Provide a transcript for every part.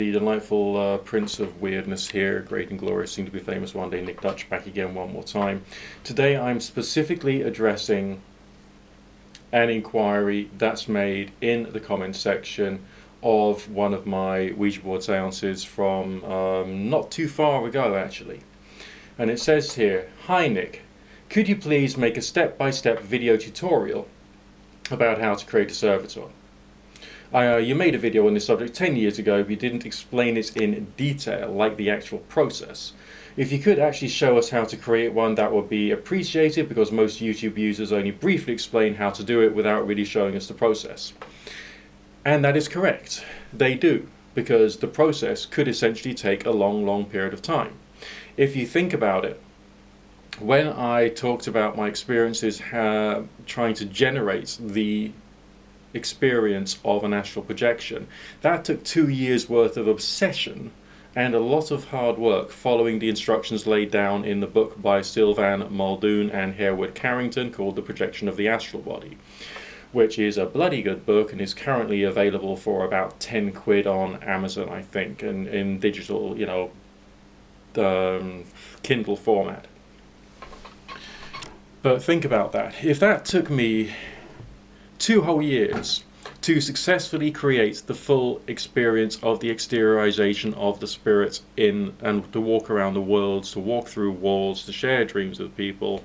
The delightful Prince of Weirdness here, great and glorious, soon to be famous one day, Nick Dutch, back again one more time. Today I'm specifically addressing an inquiry that's made in the comments section of one of my Ouija board seances from not too far ago actually. And it says here, "Hi Nick, could you please make a step-by-step video tutorial about how to create a servitor? You made a video on this subject 10 years ago, but you didn't explain it in detail, like the actual process. If you could actually show us how to create one, that would be appreciated, because most YouTube users only briefly explain how to do it without really showing us the process." And that is correct. They do, because the process could essentially take a long period of time. If you think about it, when I talked about my experiences trying to generate the experience of an astral projection, that took 2 years worth of obsession and a lot of hard work following the instructions laid down in the book by Sylvan Muldoon and Hereward Carrington called The Projection of the Astral Body, which is a bloody good book and is currently available for about 10 quid on Amazon, I think, and in digital, Kindle format. But think about that. If that took me 2 whole years to successfully create the full experience of the exteriorization of the spirit and to walk around the world, to walk through walls, to share dreams with people,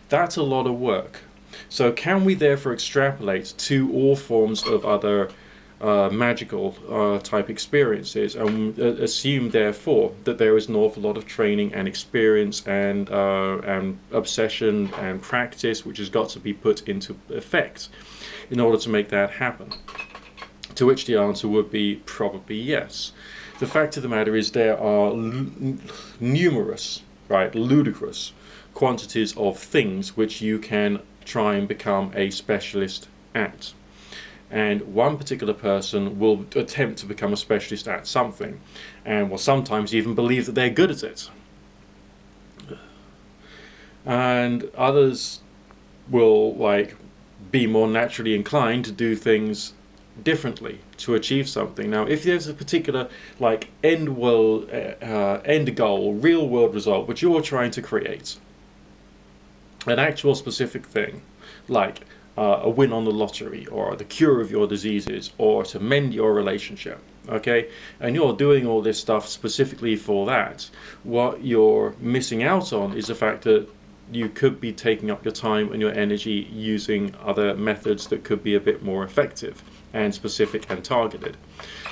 that's a lot of work. So can we therefore extrapolate to all forms of other magical type experiences and assume therefore that there is an awful lot of training and experience and obsession and practice which has got to be put into effect in order to make that happen? To which the answer would be probably yes. The fact of the matter is there are numerous, ludicrous quantities of things which you can try and become a specialist at. And one particular person will attempt to become a specialist at something and will sometimes even believe that they're good at it. And others will be more naturally inclined to do things differently to achieve something. Now, if there's a particular end goal, real world result which you're trying to create, an actual specific thing, like a win on the lottery, or the cure of your diseases, or to mend your relationship, okay, and you're doing all this stuff specifically for that, what you're missing out on is the fact that you could be taking up your time and your energy using other methods that could be a bit more effective and specific and targeted,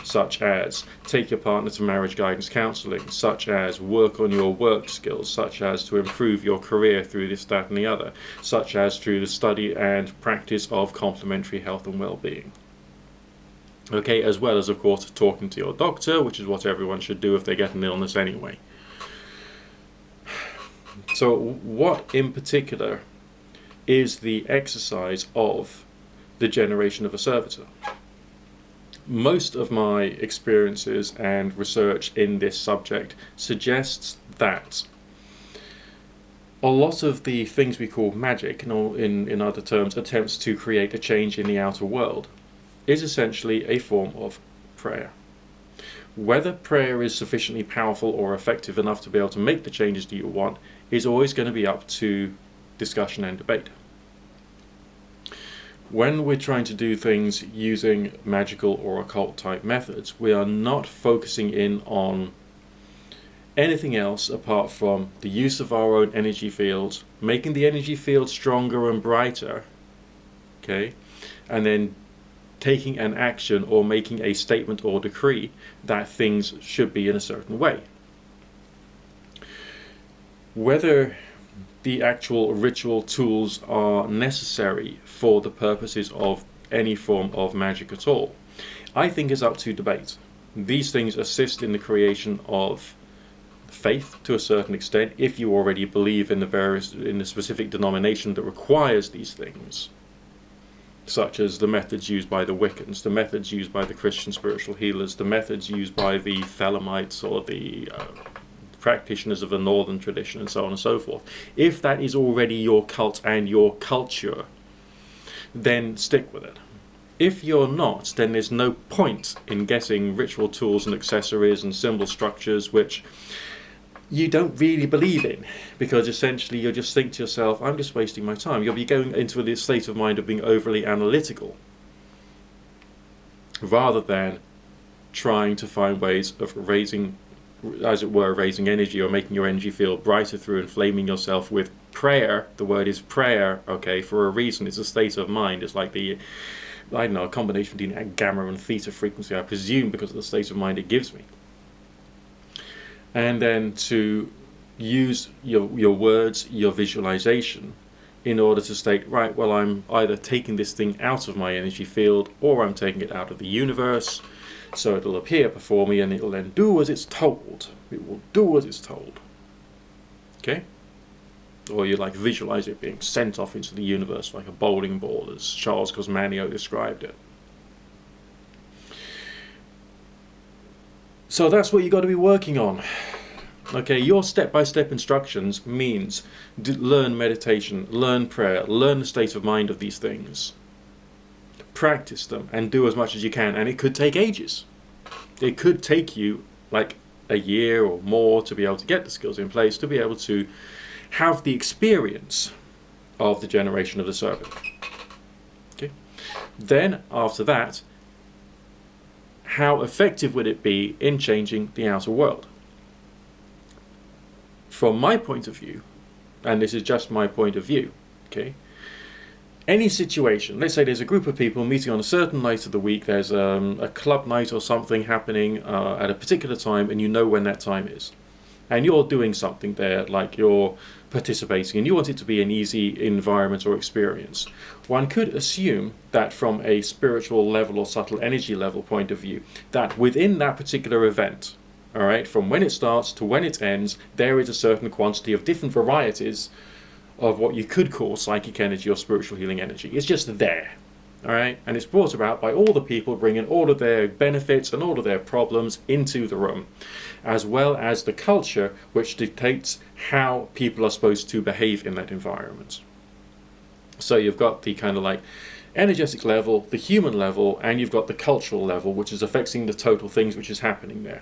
such as take your partner to marriage guidance counseling, such as work on your work skills, such as to improve your career through this, that and the other, such as through the study and practice of complementary health and well-being. Okay, as well as of course talking to your doctor, which is what everyone should do if they get an illness anyway. So what in particular is the exercise of the generation of a servitor? Most of my experiences and research in this subject suggests that a lot of the things we call magic, in other terms, attempts to create a change in the outer world, is essentially a form of prayer. Whether prayer is sufficiently powerful or effective enough to be able to make the changes that you want is always going to be up to discussion and debate. When we're trying to do things using magical or occult type methods, we are not focusing in on anything else apart from the use of our own energy fields, making the energy field stronger and brighter, okay, and then taking an action or making a statement or decree that things should be in a certain way. Whether the actual ritual tools are necessary for the purposes of any form of magic at all, I think is up to debate. These things assist in the creation of faith to a certain extent, if you already believe in the specific denomination that requires these things, such as the methods used by the Wiccans, the methods used by the Christian spiritual healers, the methods used by the Thelemites or the practitioners of the northern tradition, and so on and so forth. If that is already your cult and your culture, then stick with it. If you're not, then there's no point in getting ritual tools and accessories and symbol structures which you don't really believe in, because essentially you'll just think to yourself, I'm just wasting my time. You'll be going into a state of mind of being overly analytical rather than trying to find ways of raising, as it were, raising energy or making your energy feel brighter through inflaming yourself with prayer. The word is prayer, okay, for a reason. It's a state of mind. It's like the, I don't know, a combination between gamma and theta frequency, I presume, because of the state of mind it gives me. And then to use your words, your visualization, in order to state, right, well, I'm either taking this thing out of my energy field or I'm taking it out of the universe, so it'll appear before me and it'll then do as it's told. It will do as it's told. Okay? Or you like visualize it being sent off into the universe like a bowling ball, as Charles Cosmanio described it. So that's what you've got to be working on. Okay, your step-by-step instructions means learn meditation, learn prayer, learn the state of mind of these things. Practice them and do as much as you can. And it could take ages. It could take you like a year or more to be able to get the skills in place, to be able to have the experience of the generation of the servitor. Okay. Then, after that, how effective would it be in changing the outer world? From my point of view, and this is just my point of view, okay, any situation, let's say there's a group of people meeting on a certain night of the week, there's a club night or something happening at a particular time, and you know when that time is. And you're doing something there, like you're participating, and you want it to be an easy environment or experience. One could assume that from a spiritual level or subtle energy level point of view, that within that particular event, all right, from when it starts to when it ends, there is a certain quantity of different varieties of what you could call psychic energy or spiritual healing energy. It's just there. All right, and it's brought about by all the people bringing all of their benefits and all of their problems into the room, as well as the culture which dictates how people are supposed to behave in that environment. So you've got the kind of like energetic level, the human level, and you've got the cultural level, which is affecting the total things which is happening there.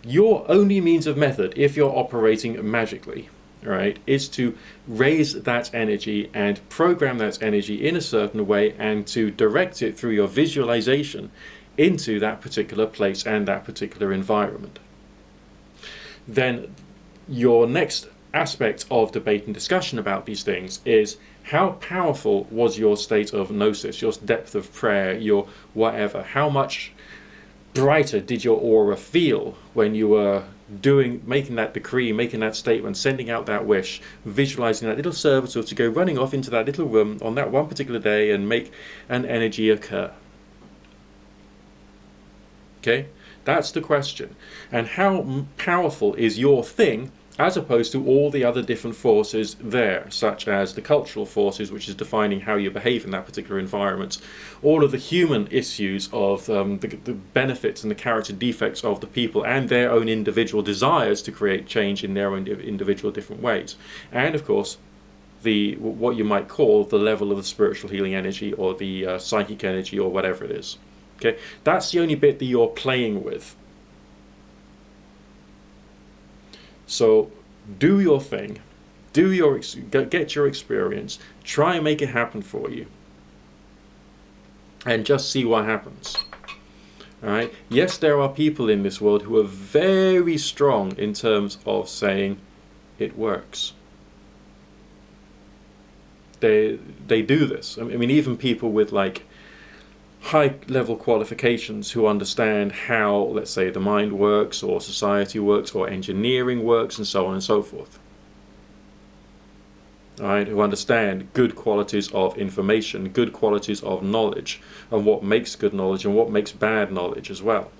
Your only means of method, if you're operating magically, right, is to raise that energy and program that energy in a certain way and to direct it through your visualization into that particular place and that particular environment. Then your next aspect of debate and discussion about these things is how powerful was your state of gnosis, your depth of prayer, your whatever, how much brighter did your aura feel when you were making that decree, making that statement, sending out that wish, visualizing that little servitor to go running off into that little room on that one particular day and make an energy occur. Okay, that's the question. And how powerful is your thing as opposed to all the other different forces there, such as the cultural forces, which is defining how you behave in that particular environment, all of the human issues of the benefits and the character defects of the people and their own individual desires to create change in their own individual different ways, and of course what you might call the level of the spiritual healing energy or the psychic energy or whatever it is. Okay, that's the only bit that you're playing with. So do your thing, get your experience, try and make it happen for you, and just see what happens. All right. Yes, there are people in this world who are very strong in terms of saying it works. They do this. I mean, even people with like high level qualifications who understand how, let's say, the mind works or society works or engineering works and so on and so forth. Right, who understand good qualities of information, good qualities of knowledge, and what makes good knowledge and what makes bad knowledge as well,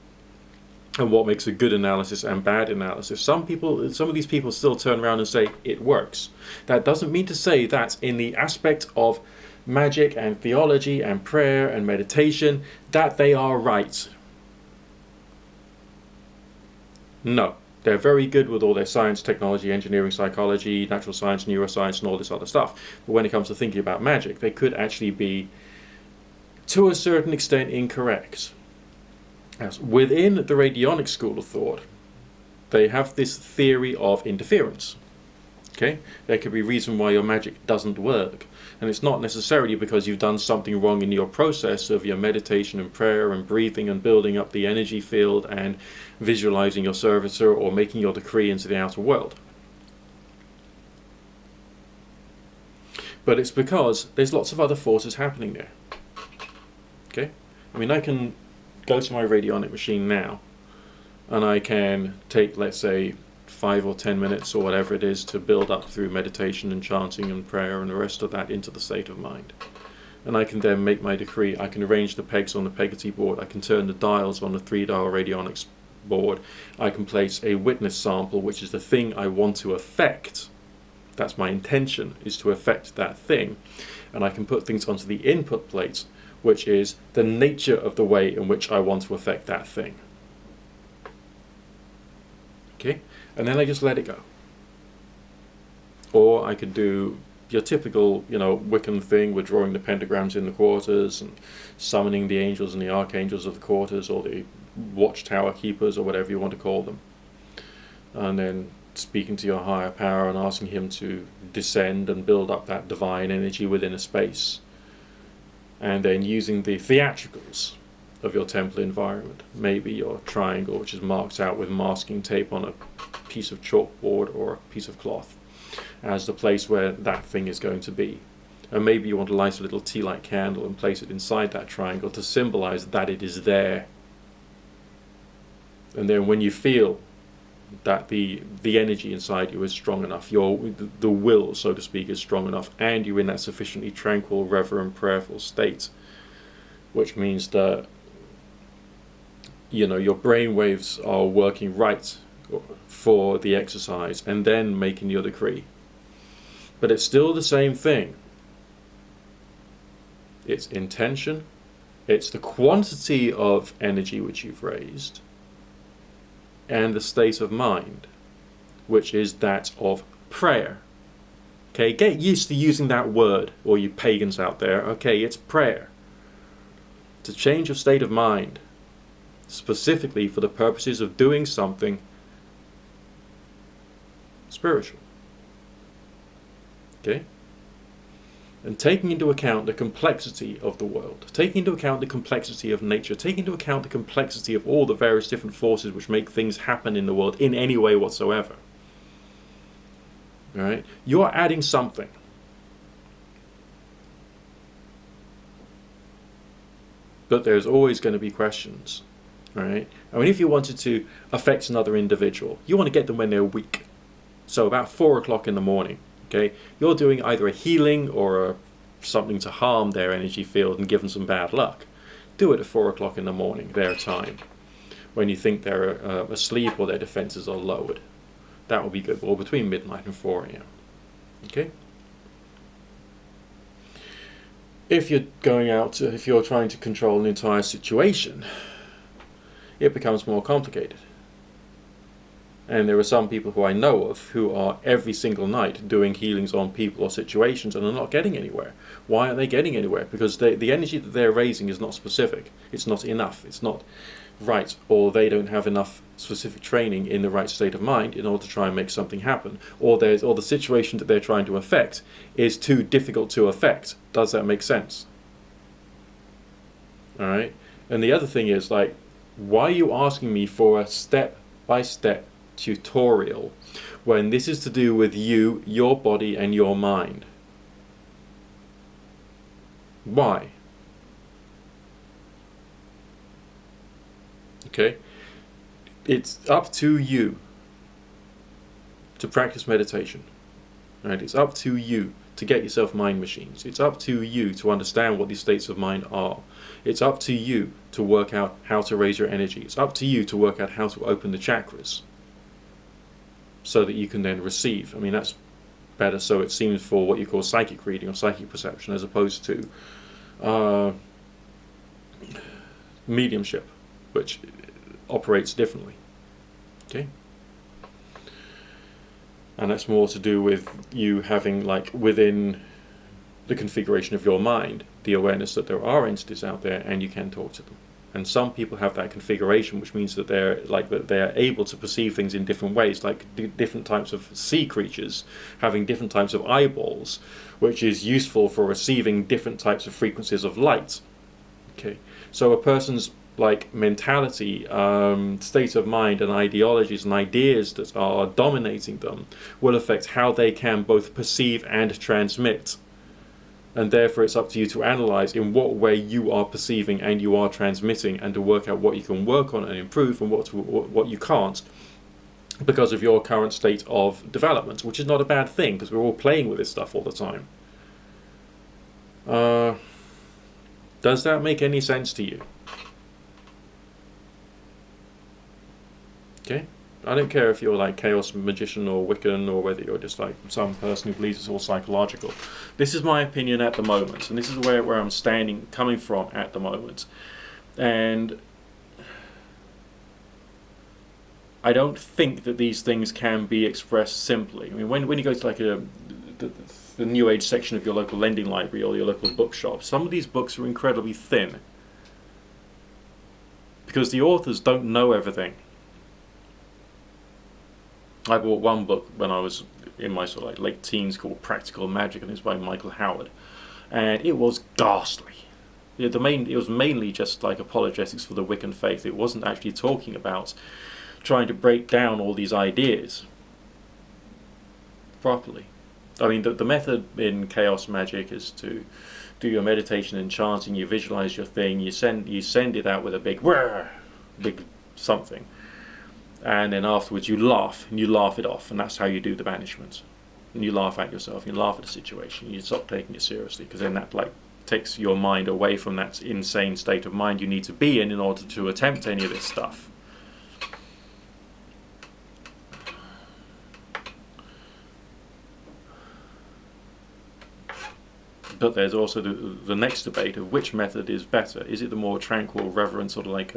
and what makes a good analysis and bad analysis. Some of these people still turn around and say it works. That doesn't mean to say that in the aspect of magic and theology and prayer and meditation that they are right. No, they're very good with all their science, technology, engineering, psychology, natural science, neuroscience and all this other stuff, but when it comes to thinking about magic, they could actually be to a certain extent incorrect. As within the radionic school of thought, they have this theory of interference. Okay, there could be a reason why your magic doesn't work, and it's not necessarily because you've done something wrong in your process of your meditation and prayer and breathing and building up the energy field and visualizing your servitor or making your decree into the outer world. But it's because there's lots of other forces happening there. Okay, I mean, I can go to my radionic machine now, and I can take, let's say, 5 or 10 minutes or whatever it is to build up through meditation and chanting and prayer and the rest of that into the state of mind. And I can then make my decree. I can arrange the pegs on the Pegati board. I can turn the dials on the 3-dial radionics board. I can place a witness sample, which is the thing I want to affect. That's my intention, is to affect that thing. And I can put things onto the input plate, which is the nature of the way in which I want to affect that thing. Okay? And then I just let it go. Or I could do your typical, Wiccan thing with drawing the pentagrams in the quarters and summoning the angels and the archangels of the quarters, or the watchtower keepers, or whatever you want to call them. And then speaking to your higher power and asking him to descend and build up that divine energy within a space. And then using the theatricals of your temple environment, maybe your triangle, which is marked out with masking tape on a piece of chalkboard or a piece of cloth, as the place where that thing is going to be. And maybe you want to light a little tea-light candle and place it inside that triangle to symbolize that it is there. And then when you feel that the energy inside you is strong enough, the will, so to speak, is strong enough, and you're in that sufficiently tranquil, reverent, prayerful state, which means that your brain waves are working right for the exercise, and then making your decree. But it's still the same thing. It's intention, it's the quantity of energy which you've raised, and the state of mind, which is that of prayer. Okay, get used to using that word, all you pagans out there. Okay, it's prayer. To change your state of mind, specifically for the purposes of doing something spiritual. Okay? And taking into account the complexity of the world, taking into account the complexity of nature, taking into account the complexity of all the various different forces which make things happen in the world in any way whatsoever. All right? You're adding something. But there's always going to be questions. All right? I mean, if you wanted to affect another individual, you want to get them when they're weak. So about 4 o'clock in the morning. Okay, you're doing either a healing or something to harm their energy field and give them some bad luck. Do it at 4 o'clock in the morning, their time, when you think they're asleep or their defenses are lowered. That will be good, or between midnight and 4 a.m. Okay? If you're trying to control an entire situation, it becomes more complicated. And there are some people who I know of who are every single night doing healings on people or situations and are not getting anywhere. Why aren't they getting anywhere? Because the energy that they're raising is not specific. It's not enough. It's not right. Or they don't have enough specific training in the right state of mind in order to try and make something happen. Or the situation that they're trying to affect is too difficult to affect. Does that make sense? All right. And the other thing is, like, why are you asking me for a step-by-step tutorial when this is to do with you, your body, and your mind? Why? Okay? It's up to you to practice meditation. Right? It's up to you to get yourself mind machines. It's up to you to understand what these states of mind are. It's up to you to work out how to raise your energy. It's up to you to work out how to open the chakras, so that you can then receive. I mean, that's better, so it seems, for what you call psychic reading or psychic perception, as opposed to mediumship, which operates differently. Okay? And that's more to do with you having, like, within the configuration of your mind, the awareness that there are entities out there and you can talk to them. And some people have that configuration, which means that they're able to perceive things in different ways, like different types of sea creatures having different types of eyeballs, which is useful for receiving different types of frequencies of light. Okay, so a person's like mentality, state of mind, and ideologies and ideas that are dominating them will affect how they can both perceive and transmit. And therefore it's up to you to analyze in what way you are perceiving and you are transmitting, and to work out what you can work on and improve and what you can't, because of your current state of development, which is not a bad thing, because we're all playing with this stuff all the time. Does that make any sense to you? Okay, I don't care if you're like Chaos Magician or Wiccan, or whether you're just like some person who believes it's all psychological. This is my opinion at the moment, and this is where I'm standing, coming from at the moment. And I don't think that these things can be expressed simply. I mean, when you go to like the New Age section of your local lending library or your local bookshop, some of these books are incredibly thin, because the authors don't know everything. I bought one book when I was in my sort of like late teens called Practical Magic, and it's by Michael Howard, and it was ghastly. It was mainly just like apologetics for the Wiccan faith. It wasn't actually talking about trying to break down all these ideas properly. I mean, the method in Chaos Magic is to do your meditation and chanting. You visualize your thing. You send it out with a big something. And then afterwards you laugh, and you laugh it off, and that's how you do the banishment. And you laugh at yourself, you laugh at the situation, you stop taking it seriously, because then that like takes your mind away from that insane state of mind you need to be in order to attempt any of this stuff. But there's also the next debate of which method is better. Is it the more tranquil, reverent, sort of like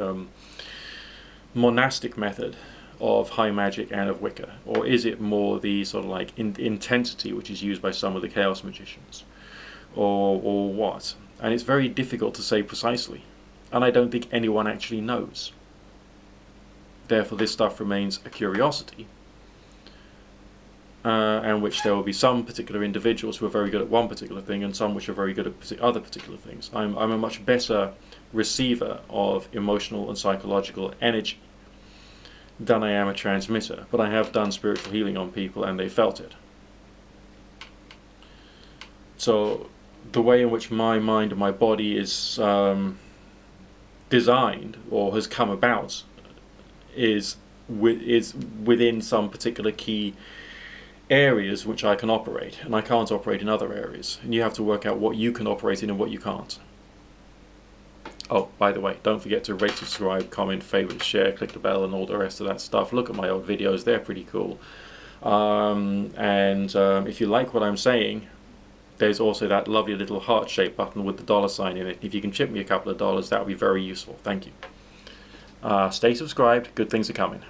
monastic method of high magic and of Wicca, or is it more the sort of like intensity which is used by some of the Chaos Magicians, or what? And it's very difficult to say precisely, and I don't think anyone actually knows. Therefore this stuff remains a curiosity, and which there will be some particular individuals who are very good at one particular thing, and some which are very good at other particular things. I'm a much better receiver of emotional and psychological energy than I am a transmitter, but I have done spiritual healing on people and they felt it. So the way in which my mind and my body is designed or has come about is within some particular key areas which I can operate, and I can't operate in other areas, and you have to work out what you can operate in and what you can't. Oh, by the way, don't forget to rate, subscribe, comment, favorite, share, click the bell, and all the rest of that stuff. Look at my old videos, they're pretty cool. If you like what I'm saying, there's also that lovely little heart-shaped button with the $sign in it. If you can chip me a couple of dollars, that would be very useful. Thank you. Stay subscribed, good things are coming.